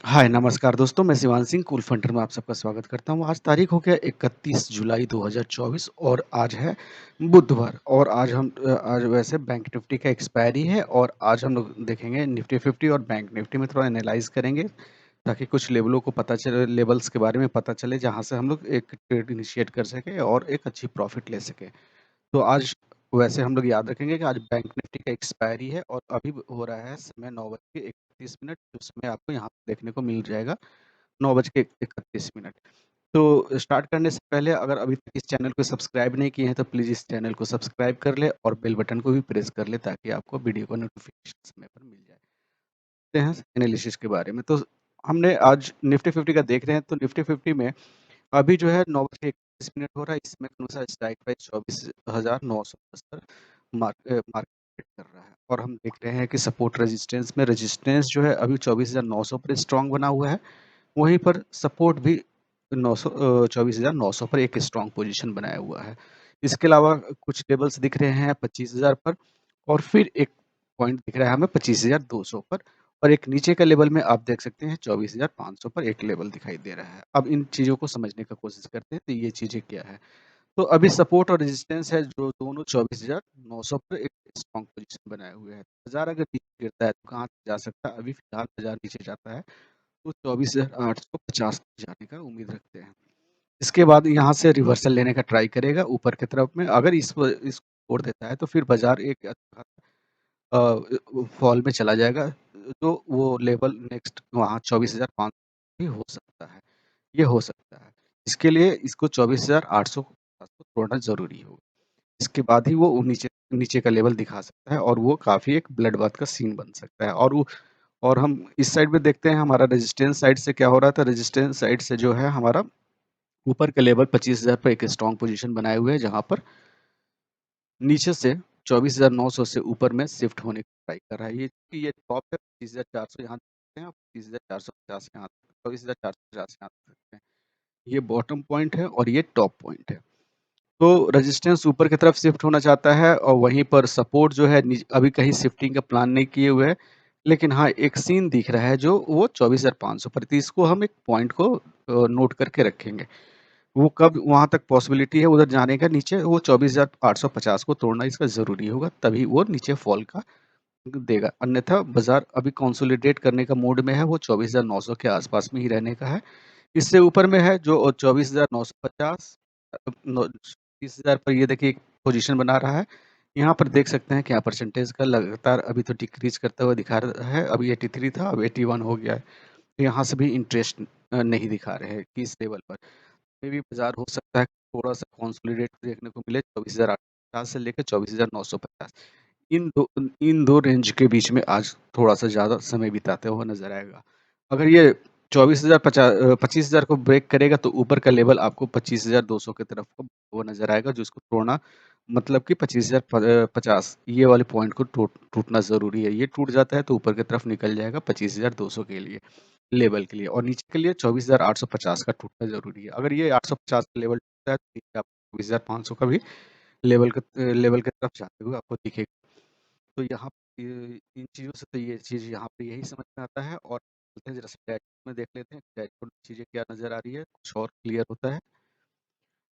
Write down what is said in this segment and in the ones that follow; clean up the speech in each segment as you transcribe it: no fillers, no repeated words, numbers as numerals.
हाय, नमस्कार दोस्तों, मैं शिवान सिंह कूल फंटर में आप सबका स्वागत करता हूँ। आज तारीख हो गया 31 जुलाई 2024 और आज है बुधवार और आज वैसे बैंक निफ्टी का एक्सपायरी है और आज हम लोग देखेंगे निफ्टी 50 और बैंक निफ्टी में थोड़ा एनालाइज़ करेंगे ताकि कुछ लेवलों को पता चले लेवल्स के बारे में पता चले जहाँ से हम लोग एक ट्रेड इनिशिएट कर सकें और एक अच्छी प्रॉफ़िट ले सकें। तो आज वैसे हम लोग याद रखेंगे कि आज बैंक निफ्टी का एक्सपायरी है और अभी हो रहा है समय 9:31 जिसमें आपको यहाँ पे देखने को मिल जाएगा 9:31। तो स्टार्ट करने से पहले अगर अभी तक इस चैनल को सब्सक्राइब नहीं किए हैं तो प्लीज़ इस चैनल को सब्सक्राइब कर लें और बेल बटन को भी प्रेस कर लें ताकि आपको वीडियो का नोटिफिकेशन समय पर मिल जाए। देखते हैं एनालिसिस के बारे में। तो हमने आज निफ्टी 50 का देख रहे हैं तो निफ्टी 50 में अभी जो है 9:31 हो रहा है, इसमें अनुसार स्ट्राइक प्राइस 24,970 मार्केट कर रहा है और हम देख रहे हैं कि सपोर्ट रेजिस्टेंस जो है अभी 24,900 पर स्ट्रॉन्ग बना हुआ है। वहीं पर सपोर्ट भी 24,900 पर एक स्ट्रॉन्ग पोजीशन बनाया हुआ है। इसके अलावा कुछ लेवल्स दिख रहे हैं 25,000 पर और फिर एक पॉइंट दिख रहा है हमें 25,200 पर और एक नीचे का लेवल में आप देख सकते हैं 24,500 पर एक लेवल दिखाई दे रहा है। अब इन चीज़ों को समझने का कोशिश करते हैं तो ये चीज़ें क्या है? तो अभी सपोर्ट और रेजिस्टेंस है जो दोनों 24,900 पर एक स्ट्रॉन्ग पोजीशन बनाए हुए हैं। बाज़ार अगर नीचे गिरता है तो कहाँ तक जा सकता है? अभी फिलहाल बाज़ार नीचे जाता है तो 24,850 तक जाने का उम्मीद रखते हैं। इसके बाद यहाँ से रिवर्सल लेने का ट्राई करेगा ऊपर की तरफ में, अगर इसको तोड़ देता है तो फिर बाज़ार एक फॉल में चला जाएगा, तो वो लेवल नेक्स्ट वहाँ 24,500 भी हो सकता है, ये हो सकता है। इसके लिए इसको 24,800 को तोड़ना ज़रूरी होगा। इसके बाद ही वो नीचे नीचे का लेवल दिखा सकता है और वो काफ़ी एक ब्लड बाथ का सीन बन सकता है और हम इस साइड में देखते हैं हमारा रेजिस्टेंस साइड से क्या हो रहा था। रेजिस्टेंस साइड से जो है हमारा ऊपर का लेवल 25,000 पे एक स्ट्रॉन्ग पोजीशन बनाए हुए हैं, जहाँ पर नीचे से 24,900 से ऊपर में शिफ्ट होने की ट्राई कर रहा है। ये टॉप है 25,400 यहाँ देख सकते हैं आप, 25,450 यहाँ 24,450 यहाँ देख सकते हैं। ये बॉटम पॉइंट है और ये टॉप पॉइंट है। तो रेजिस्टेंस ऊपर की तरफ शिफ्ट होना चाहता है और वहीं पर सपोर्ट जो है अभी कहीं शिफ्टिंग का प्लान नहीं किए हुए है, लेकिन हाँ एक सीन दिख रहा है जो वो 24,500 पर, तो इसको हम एक पॉइंट को नोट करके रखेंगे। वो कब वहां तक पॉसिबिलिटी है उधर जाने का, नीचे वो 24,850 को तोड़ना इसका जरूरी होगा, तभी वो नीचे फॉल का देगा। अन्यथा बाजार अभी कंसोलिडेट करने का मूड में है, वो 24,900 के आसपास में ही रहने का है। इससे ऊपर में है जो 24,950 30,000 पर, ये देखिए एक पोजीशन बना रहा है। यहाँ पर देख सकते हैं क्या परसेंटेज का लगातार अभी तो डिक्रीज करता हुआ दिखा रहा है। अभी 83 था, अब 81 हो गया है। तो यहाँ से भी इंटरेस्ट नहीं दिखा रहे हैं कि इस लेवल पर में भी बाजार हो सकता है थोड़ा सा कंसोलिडेट देखने को मिले 24,850 से लेकर 24,950। इन दो रेंज के बीच में आज थोड़ा सा ज़्यादा समय बिताते हुए नजर आएगा। अगर ये 25,000 को ब्रेक करेगा तो ऊपर का लेवल आपको 25,200 की तरफ को वो नजर आएगा, जो इसको तोड़ना मतलब कि 25,050 ये वाले पॉइंट को टूटना जरूरी है। ये टूट जाता है तो ऊपर की तरफ निकल जाएगा 25,200 के लिए लेवल के लिए, और नीचे के लिए 24,850 का टूटना जरूरी है। अगर ये 850 का लेवल टूटता है तो नीचे आप 24,500 का भी लेवल की तरफ जाते हुए आपको दिखेगा। तो यहाँ इन चीज़ों से तो ये चीज़ यहाँ पे यही समझ में आता है। और चलते हैं जरा सा डैशबोर्ड में देख लेते हैं डैशबोर्ड में चीज़ें क्या नज़र आ रही है, कुछ और क्लियर होता है।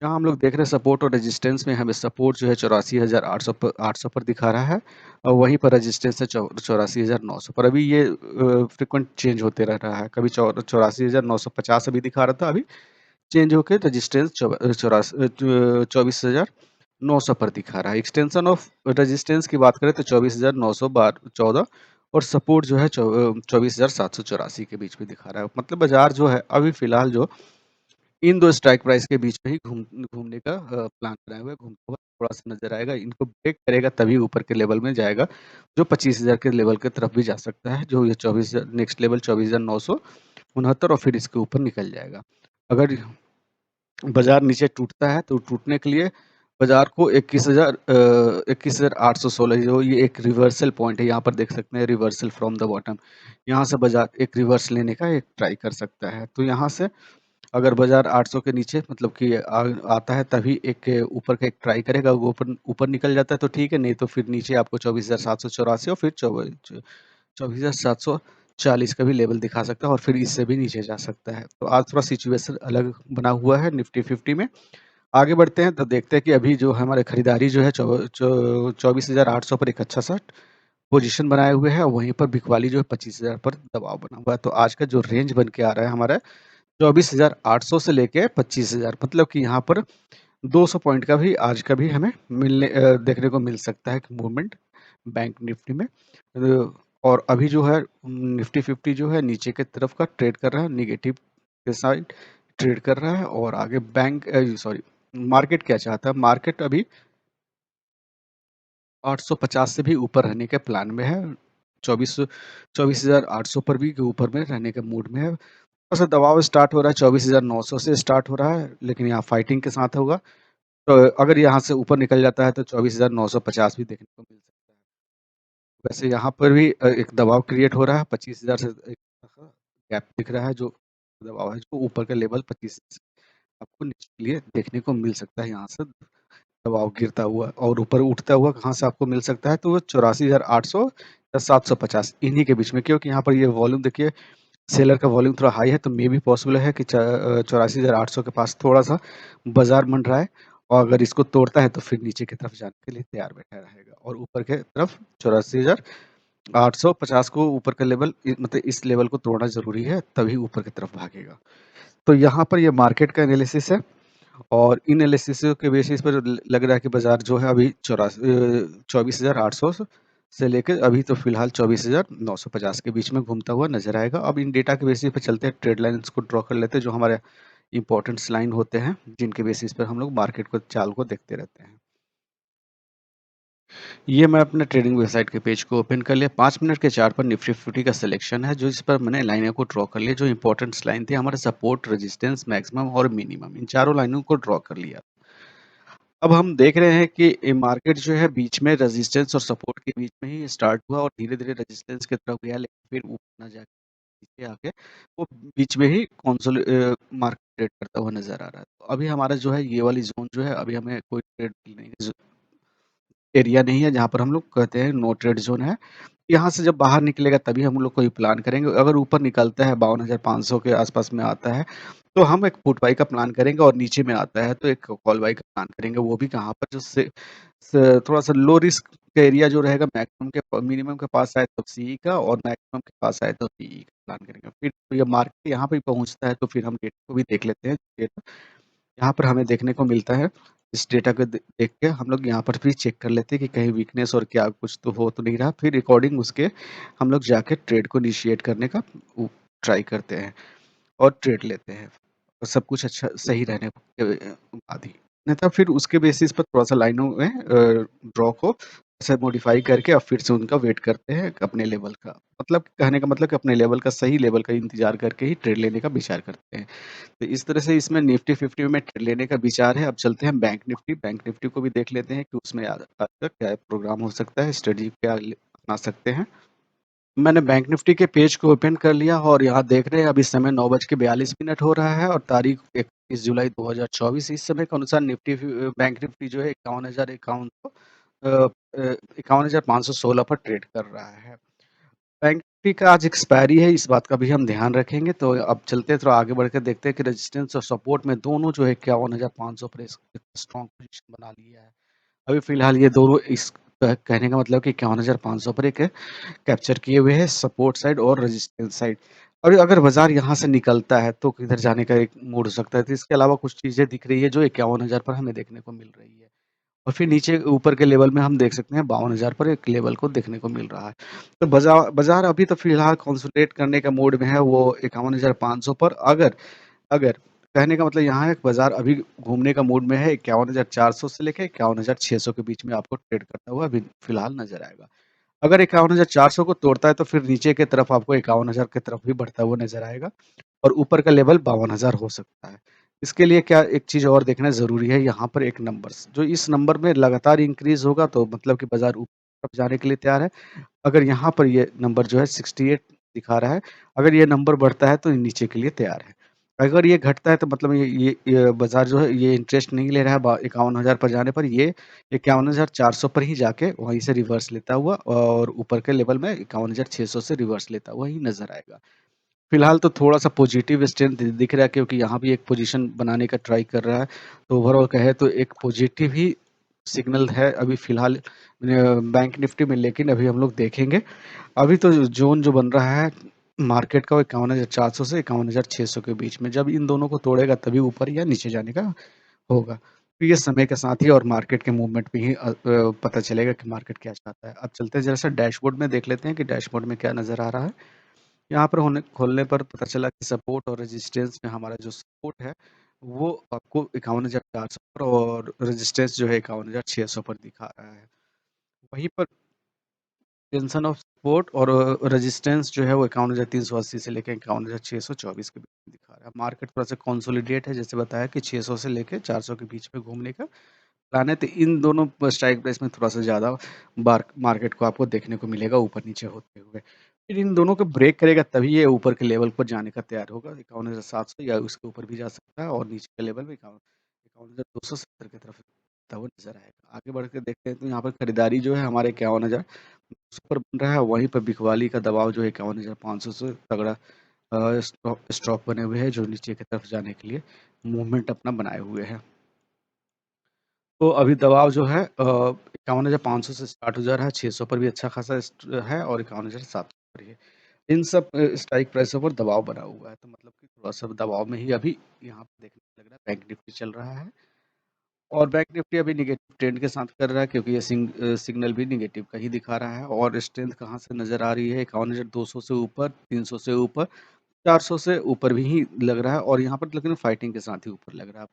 यहाँ हम लोग देख रहे हैं सपोर्ट और रेजिस्टेंस में हमें सपोर्ट जो है 84,800 पर दिखा रहा है और वहीं पर रेजिस्टेंस है 84,900 पर। अभी ये फ्रिक्वेंट चेंज होते रह रहा है, कभी 84,950 अभी दिखा रहा था, अभी चेंज होकर रेजिस्टेंस 24,900 पर दिखा रहा है। एक्सटेंशन ऑफ रेजिस्टेंस की बात करें तो 24,914 और सपोर्ट जो है 24,784 के बीच में दिखा रहा है। मतलब बाजार जो है अभी फिलहाल जो इन दो स्ट्राइक प्राइस के बीच में ही घूमने का प्लान बनाया हुआ है। घूमता हुआ थोड़ा-सा नज़र आएगा, इनको ब्रेक करेगा तभी ऊपर के लेवल में जाएगा, जो 25,000 के लेवल की तरफ भी जा सकता है, जो ये 24,000 नेक्स्ट लेवल 24,969 और फिर इसके ऊपर निकल जाएगा। अगर बाज़ार नीचे टूटता है तो टूटने के लिए बाज़ार को 21,816 जो ये एक रिवर्सल पॉइंट है, यहाँ पर देख सकते हैं रिवर्सल फ्रॉम द बॉटम। यहाँ से बाज़ार एक रिवर्स लेने का एक ट्राई कर सकता है। तो यहाँ से अगर बाजार 800 के नीचे मतलब कि आता है तभी एक ऊपर का एक ट्राई करेगा, वो ऊपर ऊपर निकल जाता है तो ठीक है, नहीं तो फिर नीचे आपको 24,784 और फिर 24,700 40 का भी लेवल दिखा सकता है और फिर इससे भी नीचे जा सकता है। तो आज थोड़ा सिचुएशन अलग बना हुआ है निफ्टी 50 में। आगे बढ़ते हैं तो देखते हैं कि अभी जो हमारे खरीदारी जो है 24,800 पर एक अच्छा-सा पोज़ीशन बनाए हुए है, वहीं पर बिकवाली जो है 25,000 पर दबाव बना हुआ है। तो आज का जो रेंज बन के आ रहा है हमारा 24,800 से लेके 25,000, मतलब कि यहाँ पर 200 पॉइंट का भी आज का भी हमें देखने को मिल सकता है कि मूवमेंट बैंक निफ्टी में। और अभी जो है निफ्टी 50 जो है नीचे की तरफ का ट्रेड कर रहा है, नेगेटिव के साइड ट्रेड कर रहा है और आगे सॉरी, मार्केट क्या चाहता है? मार्केट अभी 850 से भी ऊपर रहने के प्लान में है। 24,800 पर भी के ऊपर में रहने के मूड में है। थोड़ा-सा दबाव स्टार्ट हो रहा है, 24,900 से स्टार्ट हो रहा है, लेकिन यहाँ फाइटिंग के साथ होगा। तो अगर यहाँ से ऊपर निकल जाता है तो 24,950 भी देखने को मिल सकता है। वैसे यहाँ पर भी एक दबाव क्रिएट हो रहा है, 25,000 से एक गैप दिख रहा है, जो दबाव है, जो ऊपर का लेवल 25 से आपको नीचे के लिए देखने को मिल सकता है। यहाँ से दबाव गिरता हुआ और ऊपर उठता हुआ कहाँ से आपको मिल सकता है, तो वो 84,800 या 750 इन्हीं के बीच में, क्योंकि यहाँ पर ये वॉल्यूम देखिए, सेलर का वॉल्यूम थोड़ा हाई है, तो मे बी पॉसिबल है कि 84,800 के पास थोड़ा-सा बाज़ार मंडराए और अगर इसको तोड़ता है तो फिर नीचे की तरफ जाने के लिए तैयार बैठा रहेगा और ऊपर के तरफ 84,850 को ऊपर का लेवल मतलब इस लेवल को तोड़ना ज़रूरी है, तभी ऊपर की तरफ भागेगा। तो यहाँ पर ये मार्केट का एनालिसिस है और इन एनालिसिस के बेसिस पर लग रहा है कि बाज़ार जो है अभी 24,800 से लेके अभी तो फिलहाल 24,950 के बीच में घूमता हुआ नज़र आएगा। अब इन डेटा के बेसिस पे चलते हैं, ट्रेड लाइन्स को ड्रॉ कर लेते हैं, जो हमारे इम्पोर्टेंट्स लाइन होते हैं, जिनके बेसिस पर हम लोग मार्केट को चाल को देखते रहते हैं। ये मैं अपने ट्रेडिंग वेबसाइट के पेज को ओपन कर लिया। 5 मिनट के चार्ट पर निफ्टी 50 का सिलेक्शन है, जो इस पर मैंने लाइनों को ड्रॉ कर लिया। जो इम्पोर्टेंट्स लाइन थी हमारे सपोर्ट, रेजिस्टेंस, मैक्सिमम और मिनिमम, इन चारों लाइनों को ड्रॉ कर लिया। अब हम देख रहे हैं कि ये मार्केट जो है बीच में रेजिस्टेंस और सपोर्ट के बीच में ही स्टार्ट हुआ और धीरे-धीरे रेजिस्टेंस की तरफ गया, लेकिन फिर ऊपर ना जाके नीचे आके वो बीच में ही मार्केट ट्रेड करता हुआ नज़र आ रहा है। तो अभी हमारा जो है ये वाली ज़ोन जो है, अभी हमें कोई ट्रेड लेने की एरिया नहीं है, जहाँ पर हम लोग कहते हैं नो ट्रेड ज़ोन है। यहाँ से जब बाहर निकलेगा तभी हम लोग कोई प्लान करेंगे। अगर ऊपर निकलता है 52,500 के आस-पास में आता है, तो हम एक पुट बाय का प्लान करेंगे और नीचे में आता है तो एक कॉल बाय का प्लान करेंगे। वो भी कहाँ पर, जो से थोड़ा-सा लो रिस्क का एरिया जो रहेगा, मिनिमम के पास आए तो सीई का और मैक्सिमम के पास आए तो पीई का प्लान करेंगे। फिर ये मार्केट यहाँ पे पहुँचता है तो फिर हम डेटा को भी देख लेते हैं। डेटा यहाँ पर हमें देखने को मिलता है। इस डेटा को देख के हम लोग यहाँ पर भी चेक कर लेते हैं कि कहीं वीकनेस और क्या कुछ तो हो तो नहीं रहा। फिर अकॉर्डिंग उसके हम लोग जाके ट्रेड को इनिशिएट करने का ट्राई करते हैं और ट्रेड लेते हैं। और सब कुछ अच्छा सही रहने के बाद ही। नहीं तो फिर उसके बेसिस पर थोड़ा-सा लाइनों में ड्रॉ को ऐसे मॉडिफ़ाई करके और फिर से उनका वेट करते हैं अपने लेवल का। मतलब कहने का मतलब कि अपने लेवल का, सही लेवल का इंतज़ार करके ही ट्रेड लेने का विचार करते हैं। तो इस तरह से इसमें निफ्टी 50 में ट्रेड लेने का विचार है। अब चलते हैं बैंक निफ्टी। बैंक निफ्टी को भी देख लेते हैं कि उसमें आज आज का क्या प्रोग्राम हो सकता है, स्ट्रेटजी क्या अपना सकते हैं। मैंने बैंक निफ्टी के पेज को ओपन कर लिया और यहाँ देख रहे हैं अभी समय 9:42 हो रहा है और तारीख 31 जुलाई 2024। इस समय के अनुसार बैंक निफ्टी जो है 51,051 को 51,516 पर ट्रेड कर रहा है। बैंक निफ्टी का आज एक्सपायरी है, इस बात का भी हम ध्यान रखेंगे। तो अब चलते हैं, थोड़ा आगे बढ़कर देखते हैं कि रेजिस्टेंस और सपोर्ट में दोनों जो है 51,500 पर स्ट्रॉन्ग पोजीशन बना लिया है। अभी फिलहाल ये दोनों इस कहने का मतलब कि 51,500 पर एक कैप्चर किए हुए हैं, सपोर्ट साइड और रेजिस्टेंस साइड। और अगर बाज़ार यहाँ से निकलता है तो किधर जाने का एक मूड हो सकता है। तो इसके अलावा कुछ चीज़ें दिख रही है जो 51,000 पर हमें देखने को मिल रही है। और फिर नीचे ऊपर के लेवल में हम देख सकते हैं 52,000 पर एक लेवल को देखने को मिल रहा है। तो बाज़ार अभी तो फिलहाल कंसोलिडेट करने का मोड में है, वो 51,500 पर। अगर अगर कहने का मतलब यहाँ है कि बाज़ार अभी घूमने का मूड में है, 51,400 से लेके 51,600 के बीच में आपको ट्रेड करता हुआ अभी फिलहाल नज़र आएगा। अगर 51,400 को तोड़ता है तो फिर नीचे की तरफ आपको 51,000 की तरफ भी बढ़ता हुआ नज़र आएगा और ऊपर का लेवल 52,000 हो सकता है। इसके लिए क्या एक चीज़ और देखना ज़रूरी है, यहाँ पर एक नंबर्स जो इस नंबर में लगातार इंक्रीज़ होगा तो मतलब कि बाज़ार ऊपर तरफ जाने के लिए तैयार है। अगर यहाँ पर ये नंबर जो है 68 दिखा रहा है, अगर ये नंबर बढ़ता है तो नीचे के लिए तैयार है। अगर ये घटता है तो मतलब ये बाज़ार जो है ये इंटरेस्ट नहीं ले रहा है 51,000 पर जाने पर, ये 51,400 पर ही जाके वहीं से रिवर्स लेता हुआ और ऊपर के लेवल में 51,600 से रिवर्स लेता हुआ ही नज़र आएगा। फिलहाल तो थोड़ा-सा पॉजिटिव स्ट्रेंथ दिख रहा है क्योंकि यहाँ भी एक पोज़ीशन बनाने का ट्राई कर रहा है। तो ओवरऑल कहें तो एक पॉजिटिव ही सिग्नल है अभी फिलहाल बैंक निफ्टी में, लेकिन अभी हम लोग देखेंगे। अभी तो ज़ोन जो बन रहा है मार्केट का वो 51,400 से 51,600 के बीच में। जब इन दोनों को तोड़ेगा तभी ऊपर या नीचे जाने का होगा। तो ये समय के साथ ही और मार्केट के मूवमेंट पे ही पता चलेगा कि मार्केट क्या चाहता है। अब चलते हैं ज़रा-सा डैशबोर्ड में देख लेते हैं कि डैशबोर्ड में क्या नज़र आ रहा है। यहाँ पर होने खोलने पर पता चला कि सपोर्ट और रेजिस्टेंस में हमारा जो सपोर्ट है, वो आपको 51,400 पर और रेजिस्टेंस जो है 51,600 पर दिखा रहा है। वहीं पर टेंशन ऑफ सपोर्ट और रेजिस्टेंस जो है वो 51,380 से लेके 51,624 के बीच में दिखा रहा है। मार्केट थोड़ा-सा कंसोलिडेट है, जैसे बताया कि 600 से लेके 400 के बीच में घूमने का प्लान है, तो इन दोनों स्ट्राइक प्राइस में थोड़ा-सा ज़्यादा मार्केट को आपको देखने को मिलेगा ऊपर-नीचे होते हुए। फिर इन दोनों को ब्रेक करेगा तभी ये ऊपर के लेवल पर जाने का तैयार होगा, 51,700 या उसके ऊपर भी जा सकता है और नीचे के लेवल में 51,270 की तरफ जाता हुआ नज़र आएगा। आगे बढ़ के देखते हैं तो यहाँ पर खरीदारी जो है हमारे 51,200 पर बन रहा है, वहीं पर बिकवाली का दबाव जो है 51,500 से तगड़ा स्टॉक बने हुए हैं, जो नीचे की तरफ जाने के लिए मूवमेंट अपना बनाए हुए हैं। तो अभी दबाव जो है 51,500 से स्टार्ट हो जा रहा है, 600 पर भी अच्छा खासा है और 51,700 पर ही है। इन सब स्ट्राइक प्राइसों पर दबाव बना हुआ है, तो मतलब कि थोड़ा-सा दबाव में ही अभी यहाँ पे देखने लग रहा है बैंक निफ्टी चल रहा है और बैंक निफ्टी अभी नेगेटिव ट्रेंड के साथ कर रहा है क्योंकि ये सिग्नल भी नेगेटिव का ही दिखा रहा है और स्ट्रेंथ कहाँ से नज़र आ रही है 51,200 से ऊपर, 300 से ऊपर, 400 से ऊपर भी ही लग रहा है और यहाँ पर लेकिन फाइटिंग के साथ ही ऊपर लग रहा है।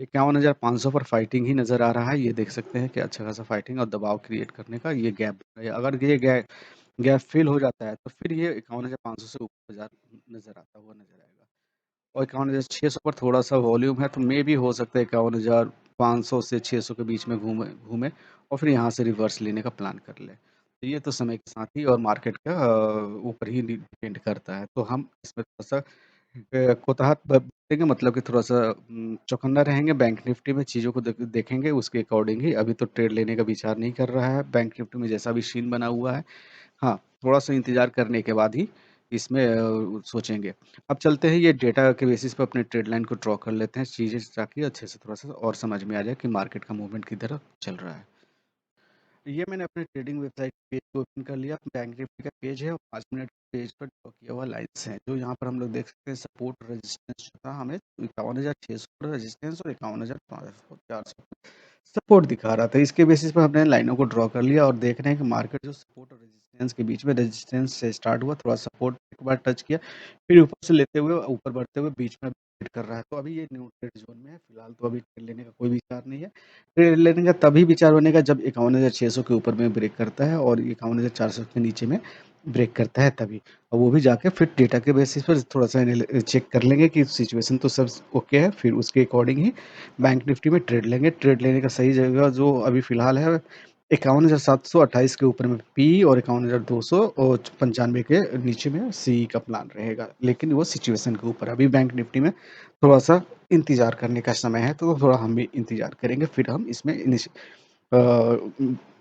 51,500 पर फाइटिंग ही नज़र आ रहा है। ये देख सकते हैं कि अच्छा खासा फाइटिंग और दबाव क्रिएट करने का ये गैप है। अगर ये गैप फिल हो जाता है तो फिर ये 51,500 से ऊपर नज़र आता हुआ नज़र आएगा। और 51,600 पर थोड़ा-सा वॉल्यूम है तो मेबी हो सकता है 51,500 से 600 के बीच में घूमे घूमे और फिर यहाँ से रिवर्स लेने का प्लान कर ले। तो ये तो समय के साथ ही और मार्केट का ऊपर ही डिपेंड करता है। तो हम इसमें थोड़ा-सा कोताहत बरतेंगे, मतलब कि थोड़ा-सा चौकन्ना रहेंगे बैंक निफ्टी में, चीज़ों को देखेंगे उसके अकॉर्डिंग ही। अभी तो ट्रेड लेने का विचार नहीं कर रहा है बैंक निफ्टी में, जैसा भी सीन बना हुआ है। हाँ, थोड़ा-सा इंतज़ार करने के बाद ही इसमें सोचेंगे। अब चलते हैं ये डेटा के बेसिस पे अपने ट्रेड लाइन को ड्रॉ कर लेते हैं, चीज़ें ताकि अच्छे से थोड़ा-सा और समझ में आ जाए कि मार्केट का मूवमेंट किधर चल रहा है। ये मैंने अपने ट्रेडिंग वेबसाइट पेज को ओपन कर लिया, बैंक निफ्टी का पेज है और 5 मिनट पेज पर ड्रॉ किया हुआ लाइन्स हैं, जो यहाँ पर हम लोग देख सकते हैं सपोर्ट रेजिस्टेंस जो था हमें 51,600 पर रेजिस्टेंस और 51,400 सपोर्ट दिखा रहा था। इसके बेसिस पे हमने लाइनों को ड्रॉ कर लिया और देख रहे हैं कि मार्केट जो सपोर्ट और रेजिस्टेंस के बीच में, रेजिस्टेंस से स्टार्ट हुआ, थोड़ा सपोर्ट एक बार टच किया, फिर ऊपर से लेते हुए ऊपर बढ़ते हुए बीच में ट्रेड कर रहा है। तो अभी ये न्यू ट्रेड ज़ोन में है, फिलहाल तो अभी ट्रेड लेने का कोई विचार नहीं है। ट्रेड लेने का तभी विचार बनेगा जब 51,600 के ऊपर में ब्रेक करता है और 51,400 के नीचे में ब्रेक करता है तभी। और वो भी जाके फिर डेटा के बेसिस पर थोड़ा-सा चेक कर लेंगे कि सिचुएशन तो सब ओके है, फिर उसके अकॉर्डिंग ही बैंक निफ्टी में ट्रेड लेंगे। ट्रेड लेने का सही जगह जो अभी फ़िलहाल है 51,728 के ऊपर में पी और 51,200 और 95 के नीचे में सी का प्लान रहेगा। लेकिन वो सिचुएशन के ऊपर, अभी बैंक निफ्टी में थोड़ा-सा इंतज़ार करने का समय है, तो थोड़ा हम भी इंतज़ार करेंगे, फिर हम इसमें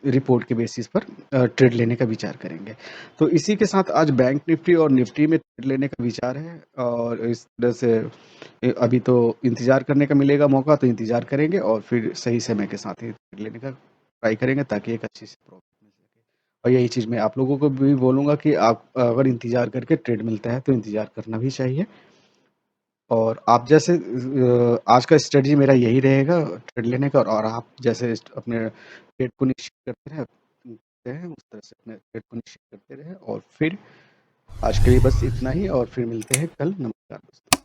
रिपोर्ट के बेसिस पर ट्रेड लेने का विचार करेंगे। तो इसी के साथ आज बैंक निफ्टी और निफ्टी में ट्रेड लेने का विचार है और इस तरह से अभी तो इंतज़ार करने का मिलेगा मौका, तो इंतज़ार करेंगे और फिर सही समय के साथ ही ट्रेड लेने का ट्राई करेंगे ताकि एक अच्छी सी प्रॉफ़िट मिल सके। और यही चीज़ मैं आप लोगों को भी बोलूँगा कि आप अगर इंतज़ार करके ट्रेड मिलता है, तो इंतज़ार करना भी चाहिए। और आप जैसे आज का स्ट्रेटजी मेरा यही रहेगा ट्रेड लेने का, और आप जैसे अपने ट्रेड को निश्चित करते हैं उस तरह से अपने ट्रेड को निश्चित करते रहें। और फिर आज के लिए बस इतना ही और फिर मिलते हैं कल। नमस्कार दोस्तों।